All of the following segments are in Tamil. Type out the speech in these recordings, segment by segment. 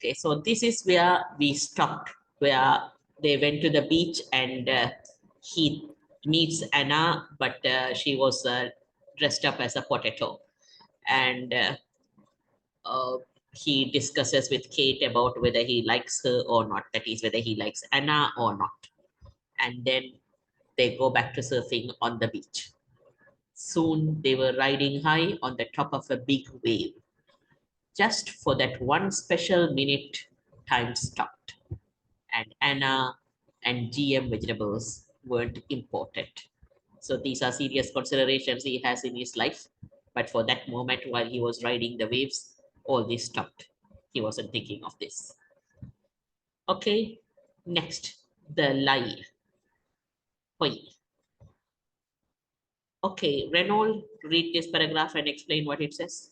Okay, so this is where we stopped, where they went to the beach and he meets Anna, but she was dressed up as a potato. And he discusses with Kate about whether he likes her or not, that is, whether he likes Anna or not. And then they go back to surfing on the beach. Soon they were riding high on the top of a big wave. Just for that one special minute, time stopped, and Anna and GM vegetables weren't important. So these are serious considerations he has in his life. But for that moment, while he was riding the waves, all this stopped. He wasn't thinking of this. Okay, next, the lie. Hoi. Okay, Renault, read this paragraph and explain what it says.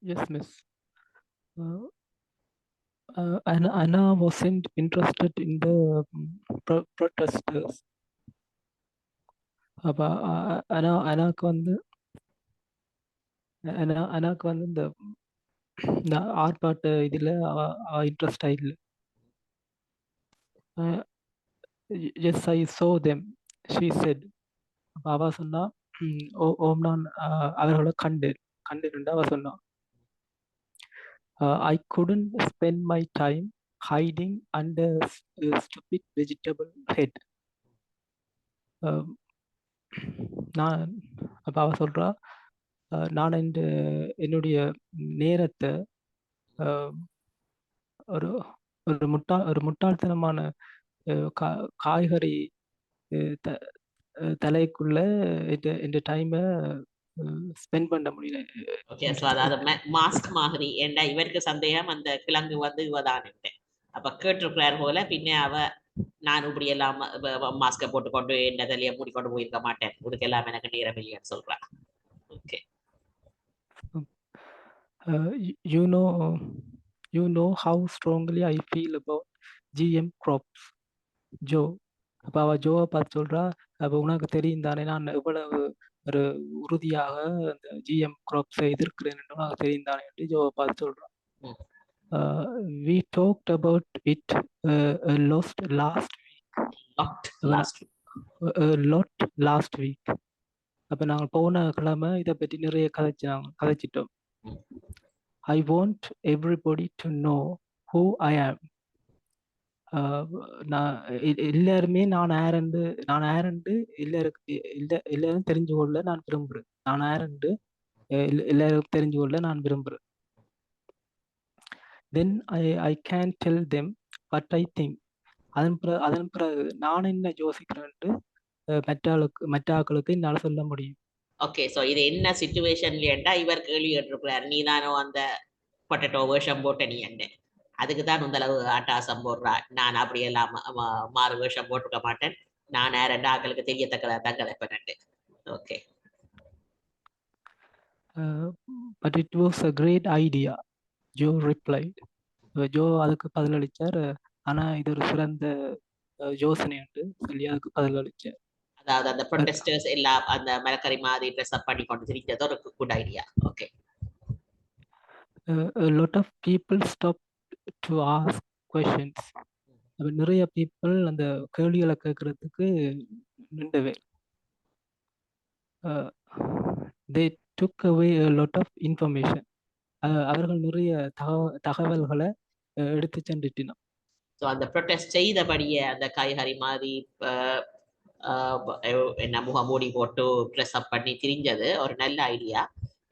Yes, miss. Anna wasn't interested in the protesters. அப்போ அனாக்கு வந்து அனாக்கு வந்து இந்த ஆர்ப்பாட்ட இதில் இன்ட்ரெஸ்டாக இல்லை. Yes I so them she said. அப்போ அவள் சொன்னா ஓம் நான் அவர்களை கண்டுட்டு அவள் சொன்னான். I couldn't spend my time hiding under a stupid vegetable head. நான் அப்போ அவள் சொல்கிறா, நான் என்னுடைய நேரத்தை ஒரு ஒரு முட்டாள்தனமான காய்கறி தலைக்குள்ள இந்த டைமை ஸ்பெண்ட் பண்ண முடியல. ஓகே, ஸோ அதாவது மாஸ்க் மாதிரி ஏண்டா இவருக்கு சந்தேகம் அந்த கிழங்கு வந்து இவதான். அப்ப கேட்டிருக்கிறார் போல, பின்ன அவ நான் இப்படி எல்லாம் மாஸ்கை போட்டுக்கொண்டு என்ன தலையை மூடிக்கொண்டு போயிருக்க மாட்டேன், இதுக்கு எல்லாம் எனக்கு நேரம் இல்லைன்னு சொல்றான். Okay, you know how strongly I feel about GM crops, Joe. அப்போ அவள் ஜோவை பார்த்து சொல்கிறா, அப்போ உனக்கு தெரியும் தானே நான் எவ்வளவு ஒரு உறுதியாக அந்த ஜிஎம் கிராப்ஸை எதிர்க்கிறேன் என்று உனக்கு தெரியும் தானே என்று ஜோவை பார்த்து சொல்கிறான். We talked about it a lot last week. அப்போ நாங்கள் போன கிழமை இதை பற்றி நிறைய கதைச்சிட்டோம். I want everybody to know who I am. நான் எல்லாருமே நான் யாருண்டு எல்லாரும் தெரிஞ்சு கொள்ள நான் விரும்புகிறேன். நான் யாருண்டு எல்லாரும் தெரிஞ்சு கொள்ள நான் விரும்புகிறேன். Then I can tell them what I think. அதன் பிறகு நான் என்ன யோசிக்கிறேன்ட்டு மற்ற ஆக்களுக்கு என்னால் சொல்ல முடியும். ஓகே, ஸோ இது என்ன சிச்சுவேஷன்லேண்டா இவர் கேள்வி கேட்டிருக்கிறார், நீ தானோ அந்த பொட்டேட்டோ வேஷம் போட்ட நீ என்ன, அதுக்கு தான் உந்தளவு ஆட்டாசம் போடுறா, நான் அப்படியெல்லாம் மாறு வேஷம் போட்டுக்க மாட்டேன், நான் ரெண்டு ஆக்களுக்கு தெரியத்தக்கதாக தான் கதைப்பேன். Okay, but it was a great idea, Joe replied. Joe அதுக்கு பதிலளிச்சார், ஆனால் இது ஒரு சிறந்த யோசனை என்று சொல்லி அதுக்கு பதிலளிச்சார். அதாவது அந்த ப்ரொடெஸ்டர்ஸ் எல்லாம் அந்த மரக்கறி மாதிரி ட்ரெஸ் அப் பண்ணி கொண்டு திரிஞ்சது ஒரு good idea. Okay, a lot of people stopped to ask questions. நிறைய பீப்புள் அந்த கேள்விகளை கேட்கறதுக்கு நின்றவே. They took away a lot of information. அவர்கள் நிறைய தகவல்களை எடுத்து சென்றுட்டினோம். ஸோ அந்த ப்ரொடெஸ்ட் செய்தபடியே அந்த காய்கறி மாதிரி என்ன முகமூடி போட்டு ட்ரெஸ் அப் பண்ணி திரிஞ்சது ஒரு நல்ல ஐடியா.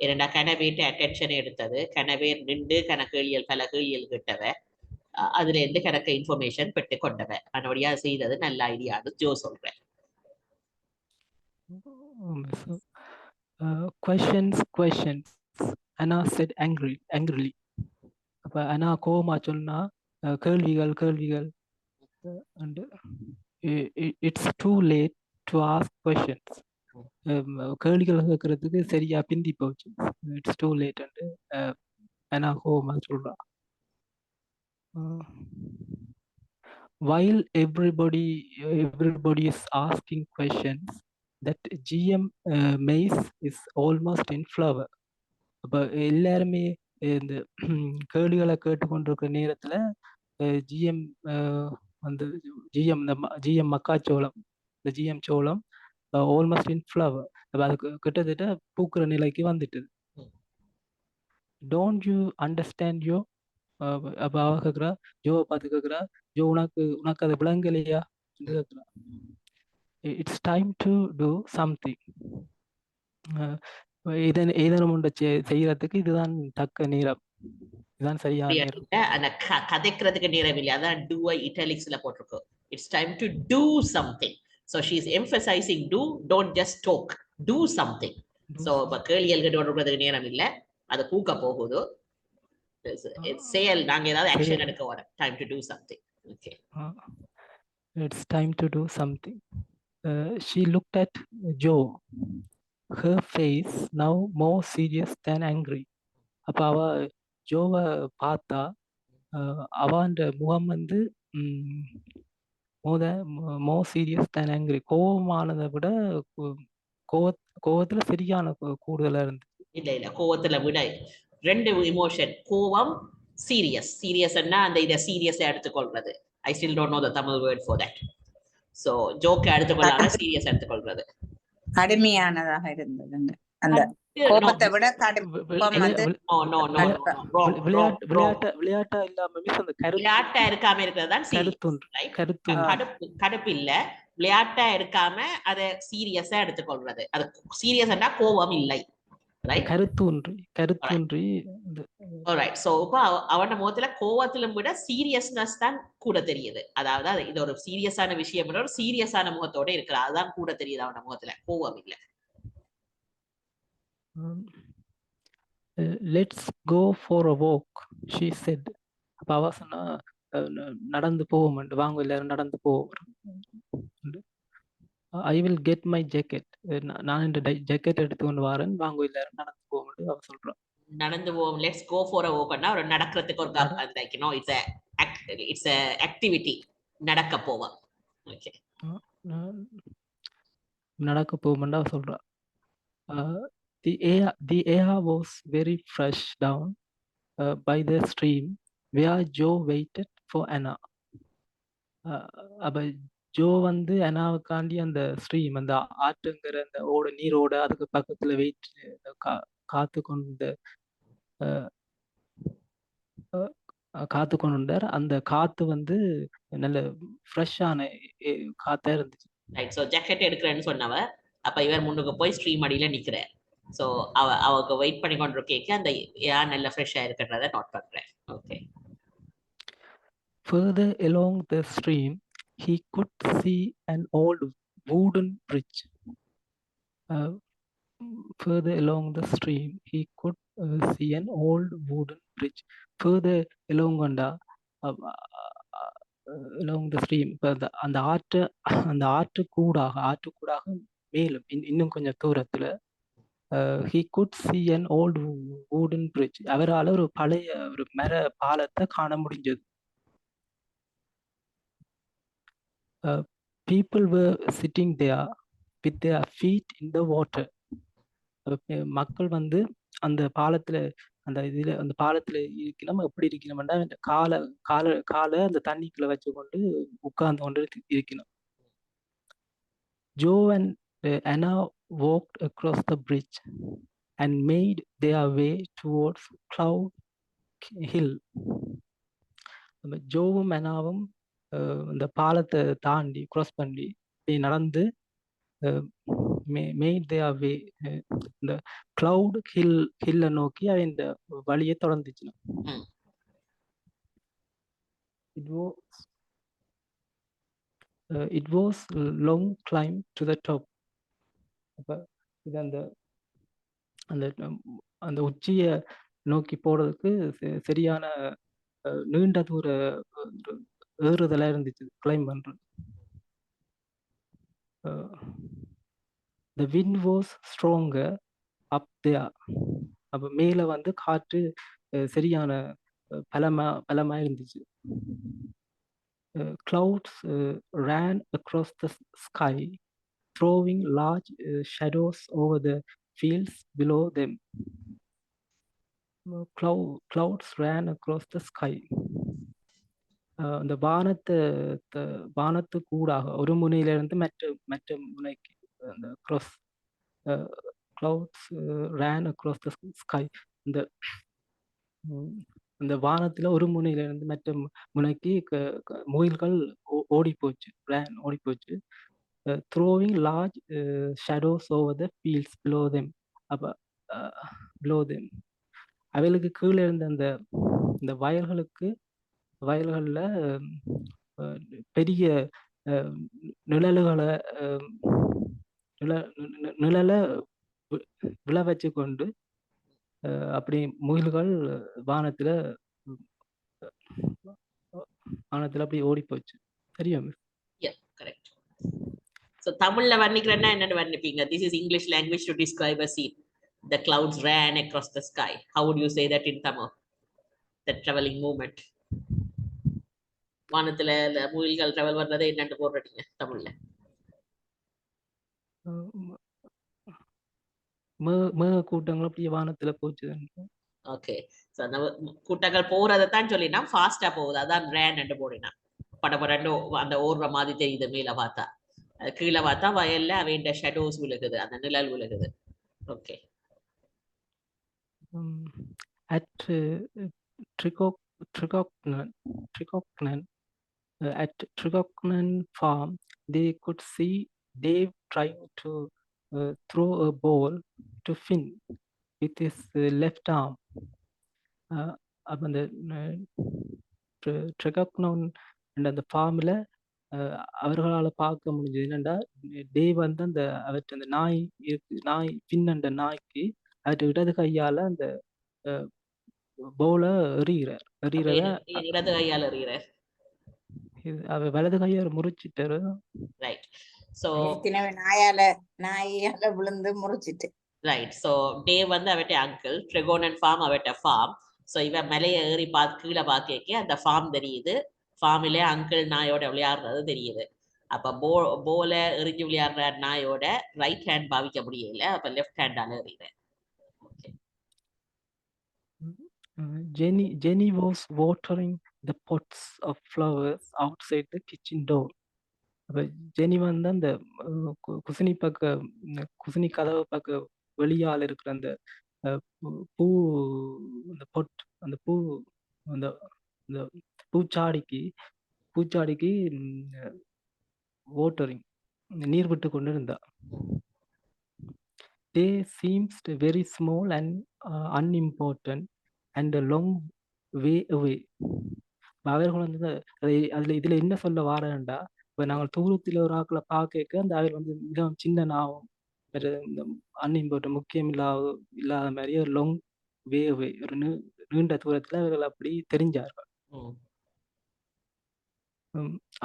இரண்டா கனவேட்டு அட்டென்ஷன் எடுத்தது, கனவேர் நின்று கணக்கேளியல் பல கேளியல் கிட்டவ, அதுல இருந்து கணக்க இன்ஃபர்மேஷன் பெற்று கொண்டவ, அதனுடைய செய்தது நல்ல ஐடியான்னு ஜோ சொல்றேன். questions Anna said angrily. அப்ப அனா கோவமா சொன்னா, கேள்விகள் and it's too late to ask questions. கேள்விகள் கேட்கறதுக்கு சரியா பிந்தி போச்சு. இட்ஸ் டூ லேட் அண்டு அனா கோவமா சொல்றா. While everybody is asking questions, that GM maize is almost in flower. அப்ப எல்லாருமே இந்த கேள்விகளை கேட்டுக்கொண்டிருக்கிற நேரத்துல ஜிஎம் வந்து ஜிஎம் மக்காச்சோளம், இந்த ஜிஎம் சோளம் ஆல்மோஸ்ட் இன் ஃப்ளவர். அப்ப அதுக்கு கிட்டத்தட்ட பூக்கிற நிலைக்கு வந்துட்டுது. டோன்ட் யூ அண்டர்ஸ்டாண்ட் யோ? அப்ப அவ கேட்குறா, ஜோவை பார்த்து கேட்குறா, ஜோ உனக்கு அது விளங்கலையா என்று கேட்குறா. It's time to do something. ஏதேனும் ஒன்றை செய்யறதுக்கு இதுதான் தக்க நேரம், இதுதான் சரியான நேரம். அந்த கதைக்கிறதுக்கு நேரம் இல்லை, அதான் டூ இட்டாலிக்ஸ்ல போட்டிருக்கோம். It's time to do something. So she is emphasizing do, don't just talk, do something. So இப்ப கேள்விகள் கேட்டு நேரம் இல்லை, அது பூக்க போகுது. செயல் நாங்க ஏதாவது ஆக்ஷன் எடுக்க வரோம். Time to do something. Okay, it's time to do something. She looked at Joe, her face now more serious than angry. அப்ப அவ ஜோவை பார்த்தா, அவன் முகம் வந்து மோர் சீரியஸ் தேன் ஆங்கிரி, கோபமானதை விட கோவத்துல சரியான கூடுதலா இருந்துச்சு. இல்ல கோவத்துல விட ரெண்டு இமோஷன், கோவம், சீரியஸ். சீரியஸ்னா அந்த இதை சீரியஸா எடுத்துக்கொள்றது. I still don't know the Tamil word for that. So joke எடுத்துக்கொள்ளாம சீரியஸ் எடுத்துக்கொள்றது கடுமையானதாக இருந்தது. அந்த கோபத்தை விட விளையாட்டா இல்லாம விளையாட்டா இருக்காம இருக்கிறதுதான் கடுப்பு இல்ல, விளையாட்டா எடுக்காம அதை சீரியஸா எடுத்துக்கொள்றது. அது சீரியஸ்னா கோபம் இல்லை, கருத்தூன்றி. Alright, so இப்ப அவன முகத்துல கோவத்திலும் விட சீரியஸ்னஸ் தான் கூட தெரியுது. அதாவது இது ஒரு சீரியஸான விஷயம், ஒரு சீரியஸான முகத்தோட இருக்கிற, அதுதான் கூட தெரியுது அவன முகத்துல, கோவம் இல்லை. Let's go for a walk, she said. அப்ப அவ சொன்னா, நடந்து போவோம், வாங்க எல்லாரும் நடந்து போவோம். I will get my jacket, நான் இந்த ஜாக்கெட் எடுத்து கொண்டு வரேன், வாங்க எல்லாரும் நடந்து போவோம் அவ சொல்றான். நடந்து போவோம், லெட்ஸ் கோ ஃபார் அ வாக்னா ஒரு நடக்கிறதுக்கு ஒரு like no it's a activity, நடக்க போவோம். ஓகே, நடக்க போவோம்னு அவ சொல்றா. The air was very fresh down by the stream where Joe waited for Anna. அப்ப ஜோ வந்து அனாவுக்காண்டி அந்த ஸ்ட்ரீம், அந்த ஆற்றுங்கிற அந்த நீரோட அதுக்கு பக்கத்துல வெயிட் காத்து கொண்டார். அந்த காத்து வந்து நல்ல ஃப்ரெஷ்ஷான காத்தா இருந்துச்சு. ரைட், ஸோ ஜாக்கெட் எடுக்கிறேன்னு சொன்னவ, அப்ப இவர் முன்னுக்கு போய் ஸ்ட்ரீம் அடியில நிக்கிறார். ஸோ அவருக்கு வெயிட் பண்ணி கொண்டிருக்கேக்கு அந்த ஏர் நல்ல ஃப்ரெஷ்ஷா இருக்கிறத நோட் பண்றேன். Okay. Further along the stream, he could see an old wooden bridge. Further along the stream, he could see an old wooden bridge. Further along along the stream, அந்த ஆற்றுக்கூடாக மேலும் இன்னும் கொஞ்சம் தூரத்துல he could see an old wooden bridge. அவரால் ஒரு பழைய ஒரு மர பாலத்தை காண முடிஞ்சது. People were sitting there with their feet in the water. மக்கள் வந்து அந்த பாலத்துல அந்த பாலத்துல இருக்கணும். எப்படி இருக்கணும்னா காலை அந்த தண்ணிக்குள்ள வச்சு கொண்டு உட்கார்ந்து கொண்டு இருக்கணும். Joe and Anna walked across the bridge and made their way towards Cloud Hill. ஜோவும் அனாவும் இந்த பாலத்தை தாண்டி கிராஸ் பண்ணி நடந்து made their way இந்த Cloud Hill நோக்கி இந்த வழியை தொடர்ந்துச்சு. It was a long climb to the top. அப்ப இது அந்த உச்சியை நோக்கி போறதுக்கு சரியான நீண்ட தூர ஏறுதலா இருந்துச்சு கிளைம் பண்றது. The wind was stronger up there. அப்ப மேல வந்து காற்று சரியான பலமா இருந்துச்சு. Clouds ran across the sky, throwing large shadows over the fields below them. clouds ran across the sky. அந்த வானத்துக்கு ஊடாக ஒரு முனையிலிருந்து மற்ற முனைக்கு அந்த cross clouds ran across the sky. இந்த அந்த வானத்துல ஒரு முனையிலிருந்து மற்ற முனைக்கு முகில்கள் ஓடி போச்சு, ஓடி போச்சு. Throwing large shadows over the fields below them. அப்ப below them. அவைகளுக்கு கீழே இருந்த அந்த வயல்களில் பெரிய நிழலை விழ வச்சு கொண்டு அப்படி முகில்கள் வானத்துல அப்படி ஓடி போச்சு. தெரியும்? Yeah, correct. So தமிழ்ல வர்ணிக்கிறேன்னா என்னன்னு வர்ணிப்பீங்க? This is English language to describe a scene. The clouds ran across the sky. How would you say that in Tamil? The traveling movement. வானத்துல முகில்கள் டிராவல் வர்றதை என்னன்னு போடுறீங்க தமிழ்ல? கூட்டங்கள் அப்படியே வானத்துல போச்சு. ஓகே, ஸோ அந்த கூட்டங்கள் போறதைத்தான் சொல்லினா ஃபாஸ்டா போகுது, அதான் ரேன் என்று போடினா. படபடன்னு அந்த ஓடுற மாதிரி தெரியுது மேல பார்த்தா. கீழே பார்த்தா வயல்ல அவைண்ட ஷேடோஸ் விழுகுது, அந்த நிழல் விழுகுது. Okay. At Tricognan farm, they could see Dave trying to throw a ball to Finn with his left arm. அப்போ அந்த ட்ரிகாக்னான் அந்த ஃபார்மில் அவர்களால் பார்க்க முடிஞ்சது என்னென்னா, டேவ் வந்து அவற்றை அந்த நாய் பின் அந்த நாய்க்கு அவற்றை இடது கையால் அந்த பவுலை எறிகிறார். இடது கையால் எறிகிறார், அவர் வலது கையால் முறிச்சிட்டாரு. ரைட். ஸோ நாயால விழுந்து முறிச்சிட்டு. ரைட். ஸோ டேவ் வந்து அவட்ட அங்கிள், ட்ரிகோனன் ஃபார்ம் அவட்ட ஃபார்ம். ஸோ இவன் மலையை ஏறி கீழே பார்க்க அந்த ஃபார்ம் தெரியுது. ஃபார்மிலே அங்கிள் நாயோட விளையாடுறது தெரியுது. அப்போ போல எறிஞ்சு விளையாடுற நாயோட ரைட் ஹேண்ட் பாவிக்க முடியல, அப்போ left ஹேண்டால எறிகிறேன். Jenny was watering the pots of flowers outside the kitchen door. அப்போ ஜெனி வந்து அந்த குசினி கதவை பக்கம் வெளியால் இருக்கிற அந்த பூ அந்த பொட் அந்த பூ அந்த பூச்சாடிக்கு வாட்டரிங் நீர் விட்டு கொண்டு இருந்தா. They seemed very small and unimportant and a long way away. அவர்கள் வந்து இதுல என்ன சொல்ல வாரேன்டா, இப்போ நாங்கள் தூரத்தில் ஒரு ஆக்களை பார்க்க அந்த அவர்கள் வந்து மிகவும் சின்ன நாவும் அன்இம்பார்ட்டன் முக்கியம் இல்லாத மாதிரி ஒரு லாங் வே அவே ஒரு நீண்ட தூரத்தில் அவர்கள் அப்படி தெரிஞ்சார்கள்.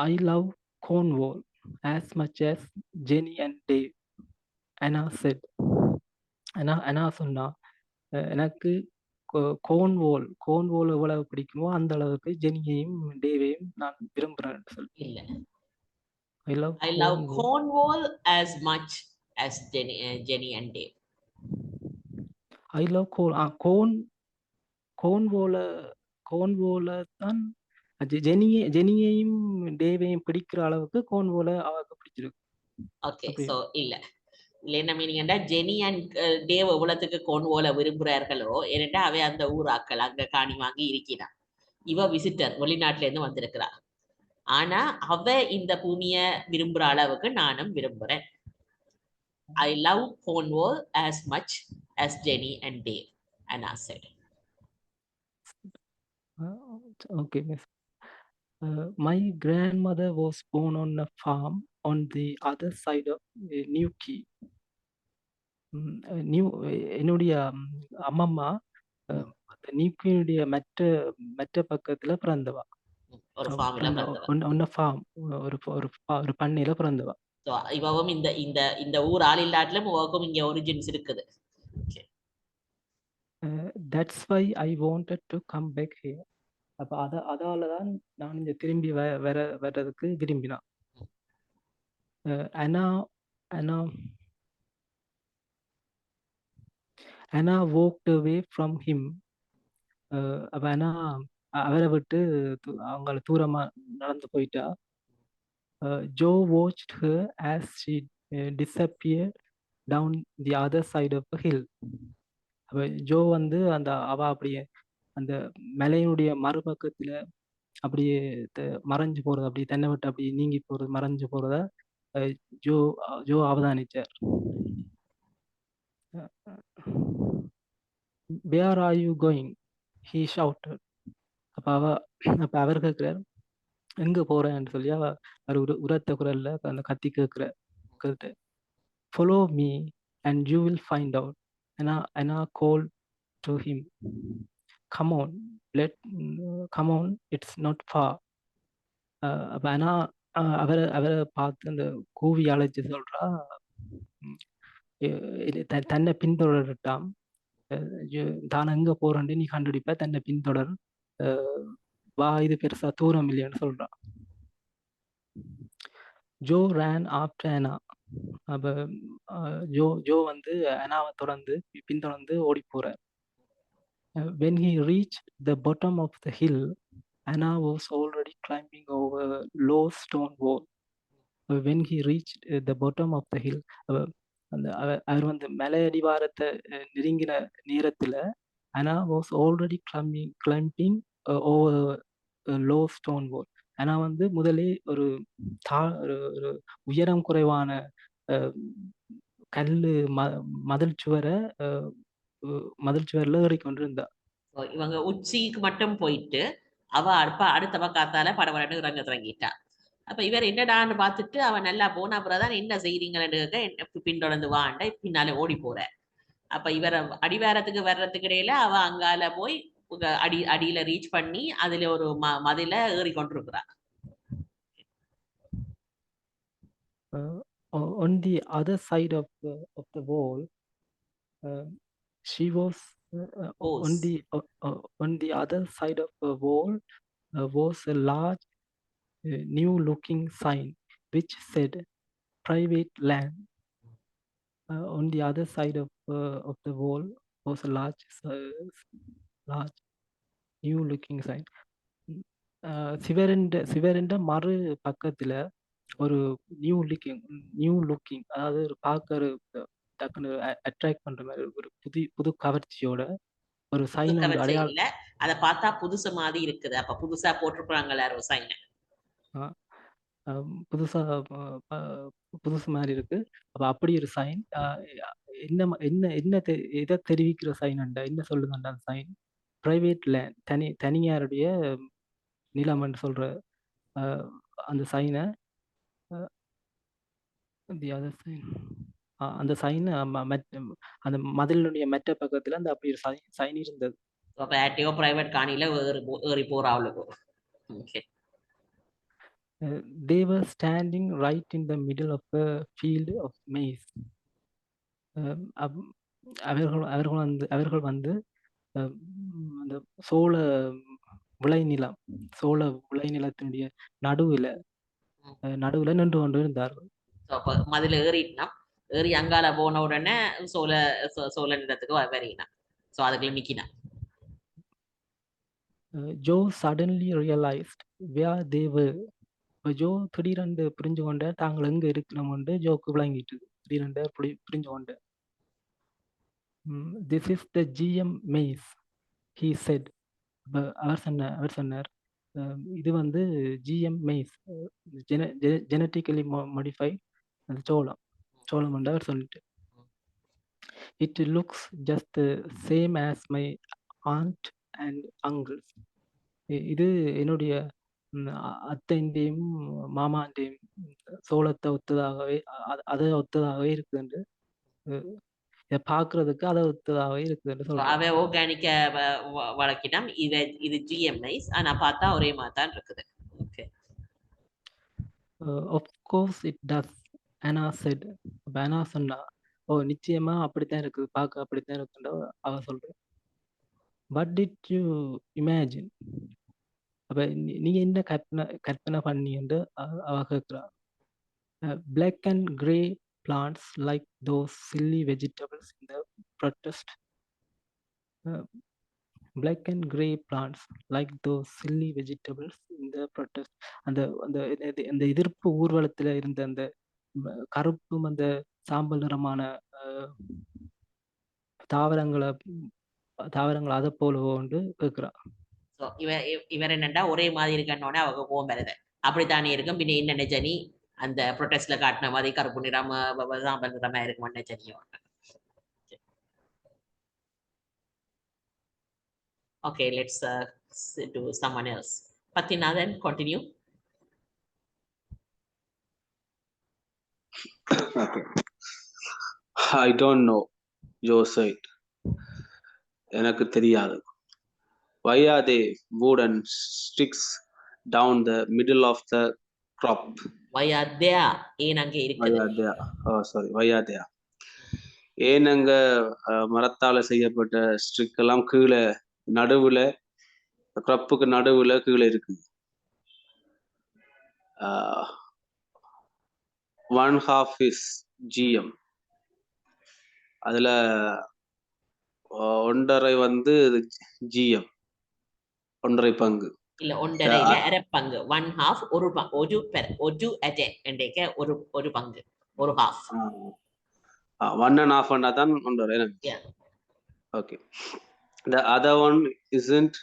I love Cornwall as much as Jenny and Dave. Anna said. Anna சொன்னா, எனக்கு கோன்வோல் எவ்வளவு பிடிக்குமோ அந்த அளவுக்கு ஜெனியையும் டேவையும் நான் விரும்புறேன் சொல்லி. இல்ல, I love Cornwall as much as Jenny and Dave. I love கோன்வோல தான் ஜெனியையும் டேவையும் பிடிக்கிற அளவுக்கு கோன்வோல அவருக்கு பிடிச்சிருக்கு. ஓகே, சோ இல்ல என்ன மீனிங், ஜெனி அண்ட் டேவ் எவ்வளவுக்கு கோன்வோல விரும்புறார்களோ, ஏனென்றா அவை அந்த ஊராக்கள் அங்க காணி வாங்கி இருக்கிறான். இவ விசிட்டர், வெளிநாட்டுல இருந்து வந்திருக்கிறா. ஆனா அவ இந்த பூமிய விரும்புற அளவுக்கு நானும் விரும்புறேன். I love Cornwall as much as Jenny and Dave, Anna said. Okay, miss. My grandmother was born on a farm on the other side of Newquay. என்னுடைய அம்மம்மா நியூக்கியுடைய மற்ற பக்கத்துல பிறந்தவா, ஒரு ஃபார்ம் ஒரு பண்ணையில பிறந்தவா. இவவும் இந்த ஊர் ஆள் இல்லாட்டிலும் இவக்கும் இங்க ஒரிஜின்ஸ் இருக்குது. That's why I wanted to come back here. அப்ப அதாலதான் நான் இங்க திரும்பி வர்றதுக்கு விரும்பினான். Anna walked away from him அப்ப ஆனா அவரை விட்டு அவங்கள தூரமா நடந்து போயிட்டா. Joe watched her as she disappeared down the other side of the hill. அப்ப ஜோ வந்து அவ அப்படியே அந்த மலையினுடைய மறுபக்கத்துல அப்படியே மறைஞ்சு போறது, அப்படியே தென்னை விட்டு அப்படியே நீங்கி போறது, மறைஞ்சு போறத அஹ், ஜோ ஜோ அவதானிச்சார். Where are you going? He shouted. அப்ப அவர் கேட்கிறார், எங்க போறேன்னு சொல்லி அவர் உரத்த குரல்ல அந்த கத்தி கேட்கிற. Follow me and you will find out. And I called to him, come on, come on, it's not far. அப்ப ஆனா அவரை பார்த்து அந்த கூவி அழைச்சு சொல்றா, தன்னை பின்தொடரட்டாம், தான் எங்க போறேன்னு நீ கண்டுபிடிப்ப, தன்னை பின்தொடர், வா, இது பெருசா தூரம் இல்லையான்னு சொல்றான். Joe ran after Anna. அப்ப ஜோ வந்து அனாவை பின்தொடர்ந்து ஓடி போறார். When he reached the bottom of the hill, Anna was already climbing over a low stone wall. When he reached the bottom of the hill, அவர் வந்து மலை அடிவாரத்தை நெருங்கின நேரத்துல Anna was already climbing over a low stone wall. ஆனா வந்து முதலே ஒரு உயரம் குறைவான கல்லு மதில் சுவர்ல ஏறிக்கொண்டிருந்தா. இவங்க உச்சிக்கு மட்டும் போயிட்டு அவ அடுத்தவ காத்தால படவரன்னு இறங்கிட்டா. அப்ப இவர் என்னடான்னு பார்த்துட்டு அவன் நல்லா போன அப்புறம்தான் என்ன செய்றீங்கன்னு பின்தொடர்ந்து வாண்ட பின்னாலே ஓடி போற. அப்ப இவர் அடிவாரத்துக்கு வர்றதுக்கு இடையில அவ அங்கால போய் அடியில ரீச் பண்ணி அதுல ஒரு மதில ஏறி கொண்டிருக்கிறா. On the other side of the wall, she was on the other side of the wall was a large new looking sign which said private land. On the other side of the wall was a large new looking sign. சிவரண்ட மறு பக்கத்துல ஒரு நியூ லுக்கிங், அதாவது ஒரு பார்க்க டக்குன்னு அட்ராக்ட் பண்ற மாதிரி ஒரு புது கவர்ச்சியோட ஒரு சைன் அடையாளம். அத பார்த்தா புதுசு மாதிரி இருக்குது. அப்ப புதுசா போட்டிருக்காங்களா ஒரு சைன், புதுசு மாதிரி இருக்கு. அப்ப அப்படி ஒரு சைன் எதை தெரிவிக்கிற சைன் என்ன சொல்லுதுண்டா அந்த சைன்? பிரைவேட் லேண்ட், தனியாருடைய நிலம்னு சொல்ற அந்த சைனை, அந்த சைன் அந்த மதிலுடைய மெட்ட பக்கத்துல அந்த அப்படி ஒரு சைன் இருந்தது. பிரைவேட் காணில ஏறி போறாளுக்கு. They were standing right in the middle of a field of maize. அவர்கள் வந்து அந்த சோள விளைநிலத்தினுடைய நடுவுல நின்று கொண்டு இருந்தார்கள். மதில ஏறி அங்கால போன உடனே சோழ நிலத்துக்கு வரையினா. சோ அதுக்குள்ள நிக்கினா. Joe suddenly realized where they were. Joe திடீரென்று புரிஞ்சு கொண்ட தாங்கள் எங்க இருக்கணும்னு ஜோக்கு விளங்கிட்டு திடீரென்று புரிஞ்சு கொண்ட. This is the GM maze, he said. அவர் சொன்னார், இது வந்து GM maze, genetically modified சோளம் என்று அவர் சொல்லிட்டு. It looks just the same as my aunt and uncles. இது என்னுடைய அத்தைண்டையும் மாமாண்டையும் சோளத்தை ஒத்ததாகவே இருக்குதுன்னு, இதை பாக்குறதுக்கு அதை ஒத்ததாகவே இருக்குதுன்னு சொல்றாங்க. ஆர்கானிக்க வளர்க்கிடம் இது ஜிஎம்ஐஸ், ஆனா பார்த்தா ஒரே மாதிரி தான் இருக்குது. Of course it does, Anna said. Anna சொன்னா, ஓ நிச்சயமா அப்படித்தான் இருக்குது, பார்க்க அப்படித்தான் இருக்குன்னு அவ சொல்றேன். What did you imagine? அப்ப நீங்க என்ன கற்பனை பண்ணின்னு அவ கேட்கிறா. Black and grey plants like those silly vegetables in the protest. black and gray plants like those silly vegetables in the protest. அந்த அந்த அந்த எதிர்ப்பு ஊர்வலத்துல இருந்த அந்த கருப்பும் அந்த சாம்பல் நிறமான தாவரங்களை அதை போலவோ என்று கேட்கிறான். ஸோ இவர் என்னண்டா ஒரே மாதிரி இருக்கன்னோட அவங்க கோவம் வருது. அப்படித்தானே இருக்கும். பின்ன என்ன ஜனி அந்த ப்ரொட்டஸ்ட்ல காட்டின மாதிரி கருப்பு நிறம் சாம்பல் நிறமா இருக்கும் ஜனியோ. Okay, let's do someone else. Patina, then continue. Okay. I don't know. Joe said. எனக்கு தெரியாது. Why are they wooden sticks down the middle of the crop? Why are there? ஏன் அங்கே இருக்குது? Why are there? Oh, sorry. Why are there? ஏன் அங்க மரத்தால செய்யப்பட்ட ஸ்ட்ரிக் எல்லாம் கீழே நடுவுல கிரப்புக்கு நடுவுல கீழே இருக்கு. 1/2 is GM. அதுல 1/2 வந்து GM, 1/2 பங்கு இல்ல 1/2 இல்ல அரை பங்கு. 1/2 ஒரு பங்கு, ஒரு half. 1.5 தான் 1/2. Okay. The other one isn't.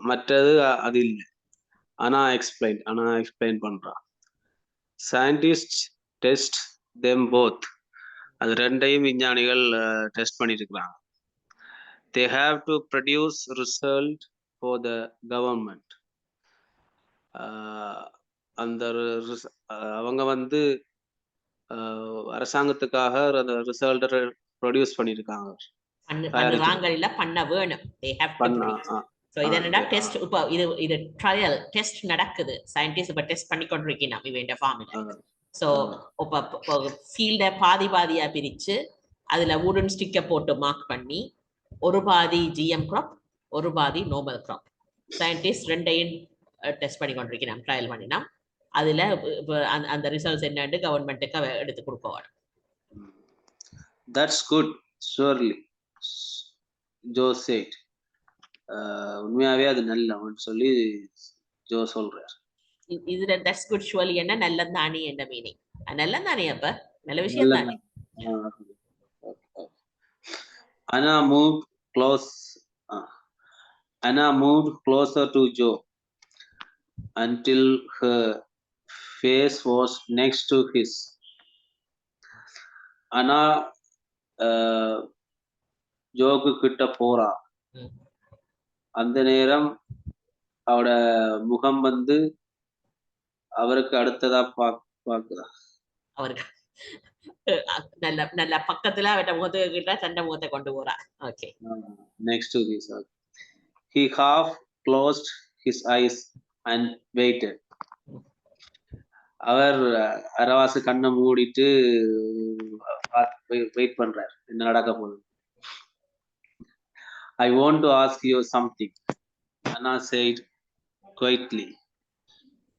மற்றது அது இல்லை. ஆனா எக்ஸ்பிளைன் பண்றா. Scientists test them both. அது ரெண்டையும் விஞ்ஞானிகள் டெஸ்ட் பண்ணிட்டு இருக்காங்க. They have to produce result for the government. அந்த அவங்க வந்து அரசாங்கத்துக்காக அந்த ரிசல்ட் ப்ரொடியூஸ் பண்ணிருக்காங்க. பண்ண வேணும். They have to produce. So இது என்னடா டெஸ்ட். இப்போ இது ட்ரையல் டெஸ்ட் நடக்குது. சயின்டிஸ்ட் இப்ப டெஸ்ட் பண்ணி கொண்டிருக்கீங்க இவங்க ஃபார்முலா. ஸோ இப்போ ஃபீல்டை பாதியா பிரிச்சு அதுல வுடன் ஸ்டிக்கை போட்டு மார்க் பண்ணி ஒரு பாதி GM கிராப், ஒரு பாதி நோபல் கிராப். சயின்டிஸ்ட் ரெண்டையும் டெஸ்ட் பண்ணி கொண்டிருக்கிறோம், ட்ரையல் பண்ணினா. அதுல அந்த ரிசல்ட்ஸ் என்னன்னு கவர்மெண்ட்டுக்கு எடுத்து கொடுப்போம். That's good, surely. Joe said. உண்மையாவே அது நல்லவன்னு சொல்லி ஜோ சொல்றார். இதுல that's good surely என்ன நல்லதானே என்ன மீனிங்? நல்லதானே அப்ப நல்ல விஷயம் தானே. Anna moved closer to Joe until her face was next to his. Anna joke கிட்ட போறா. அந்த நேரம் அவட முகம் வந்து அவருக்கு அடுத்ததா பாக்குறா. அவருக்கு நல்ல பக்கத்துல அவட்ட முகத்துக்கிட்ட சண்டை முகத்தை கொண்டு போறா. Okay. Next to this. He half closed his eyes and waited. அவர் அரவாசு கண்ணை மூடிட்டு வெயிட் பண்றார், என்ன நடக்க போகுது. I want to ask you something. Anna said quietly.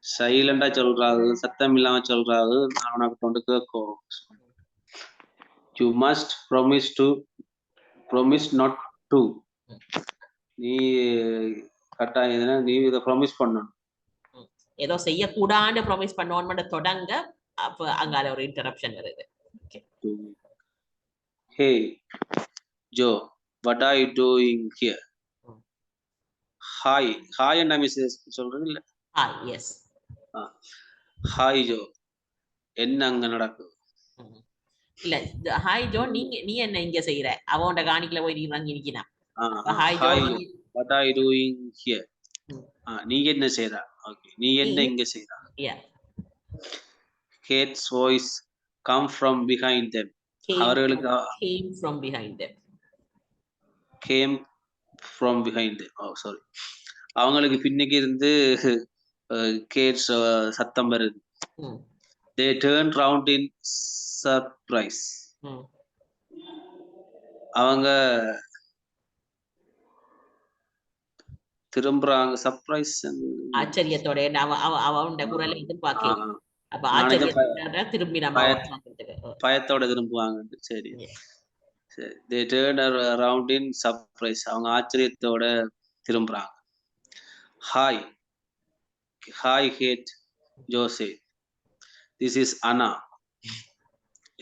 சைலண்டா சொல்றாரு, சத்தம் இல்லாம சொல்றாரு. நான் உனக்கு கொண்டு கேட்கும். You must promise not to. நீ கட்டாயம் நீ இதை ப்ராமிஸ் பண்ணணும். ஏதோ செய்யக்கூடாது ப்ராமிஸ் பண்ணோன்னு தொடங்க, அப்ப அங்கால ஒரு இன்டரப்ஷன் வருது. Hey Joe, what are you doing here? Hi என்ன மெசேஜ் சொல்றது இல்ல? Hi, yes. Hi Joe, என்ன அங்க நடக்குது? இல்ல ஹாய் ஜோ, நீ என்ன இங்க செய்யற? அவனோட காணிக்கல போய் இறங்கி நிக்கினா. Hi Joe, what are you doing here? நீ என்ன செய்யற? ஓகே, நீ என்ன இங்க செய்யற? Yeah. Kate's voice come from behind them. அவர்களுக்கு came from behind them. Came from behind them. Oh, sorry. அவங்களுக்கு பின்னுக்கு இருந்து கேட்ஸ் சத்தம் வருது. They turned round in surprise. அவங்க திரும்புறாங்க. சர்ப்ரைஸ், ஆச்சரியத்தோட அவனோட குரலை எதிர்பார்க்க. அப்ப ஆச்சரியத்தோட திரும்பினா பயத்தோட திரும்புவாங்க. சரி. they turn around in surprise. அவங்க ஆச்சரியத்தோட திரும்புறாங்க. Hi, Kate, Jose. This is Anna.